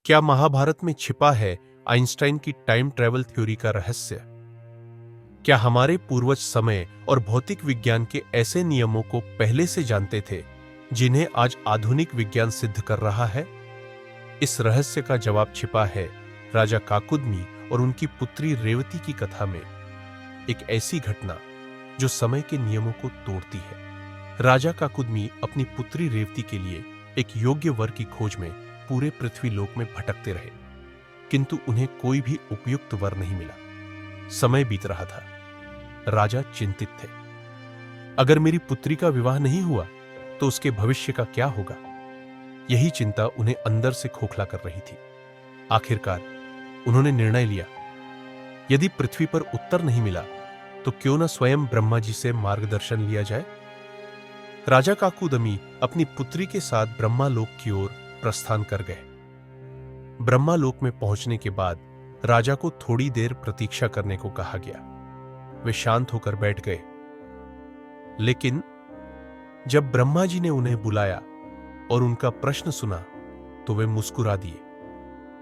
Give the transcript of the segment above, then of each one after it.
क्या महाभारत में छिपा है आइंस्टाइन की टाइम ट्रेवल थ्योरी का रहस्य? क्या हमारे पूर्वज समय और भौतिक विज्ञान के ऐसे नियमों को पहले से जानते थे जिन्हें आज आधुनिक विज्ञान सिद्ध कर रहा है? इस रहस्य का जवाब छिपा है राजा काकुदमी और उनकी पुत्री रेवती की कथा में। एक ऐसी घटना जो समय के नियमों को तोड़ती है। राजा काकुदमी अपनी पुत्री रेवती के लिए एक योग्य वर की खोज में पूरे पृथ्वी लोक में भटकते रहे, किंतु उन्हें कोई भी उपयुक्त वर नहीं मिला। समय बीत रहा था। राजा चिंतित थे। अगर मेरी पुत्री का विवाह नहीं हुआ तो उसके भविष्य का क्या होगा? यही चिंता उन्हें अंदर से खोखला कर रही थी। आखिरकार उन्होंने निर्णय लिया, यदि पृथ्वी पर उत्तर नहीं मिला तो क्यों न स्वयं ब्रह्मा जी से मार्गदर्शन लिया जाए। राजा काकुदमी अपनी पुत्री के साथ ब्रह्मालोक की ओर प्रस्थान कर गए। ब्रह्मालोक में पहुंचने के बाद राजा को थोड़ी देर प्रतीक्षा करने को कहा गया। वे शांत होकर बैठ गए, लेकिन जब ब्रह्मा जी ने उन्हें बुलाया और उनका प्रश्न सुना तो वे मुस्कुरा दिए।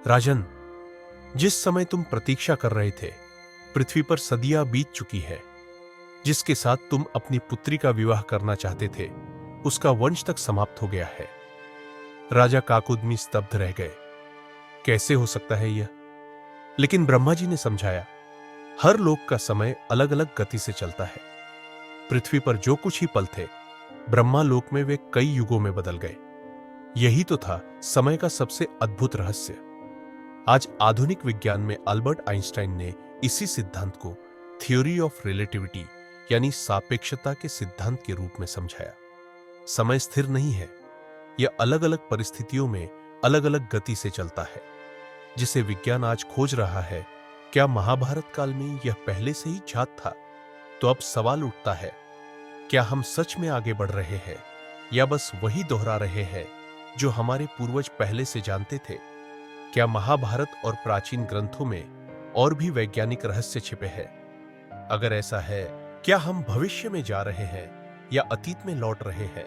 राजन, जिस समय तुम प्रतीक्षा कर रहे थे पृथ्वी पर सदियां बीत चुकी है। जिसके साथ तुम अपनी पुत्री का विवाह करना चाहते थे उसका वंश तक समाप्त हो गया है। राजा काकुदमी स्तब्ध रह गए। कैसे हो सकता है यह? लेकिन ब्रह्मा जी ने समझाया, हर लोक का समय अलग अलग गति से चलता है। पृथ्वी पर जो कुछ ही पल थे ब्रह्मा लोक में वे कई युगों में बदल गए। यही तो था समय का सबसे अद्भुत रहस्य। आज आधुनिक विज्ञान में अल्बर्ट आइंस्टाइन ने इसी सिद्धांत को थ्योरी ऑफ रिलेटिविटी यानी सापेक्षता के सिद्धांत के रूप में समझाया। समय स्थिर नहीं है, यह अलग अलग परिस्थितियों में अलग अलग गति से चलता है। जिसे विज्ञान आज खोज रहा है, क्या महाभारत काल में यह पहले से ही ज्ञात था? तो अब सवाल उठता है, क्या हम सच में आगे बढ़ रहे हैं या बस वही दोहरा रहे हैं जो हमारे पूर्वज पहले से जानते थे? क्या महाभारत और प्राचीन ग्रंथों में और भी वैज्ञानिक रहस्य छिपे हैं? अगर ऐसा है, क्या हम भविष्य में जा रहे हैं या अतीत में लौट रहे हैं?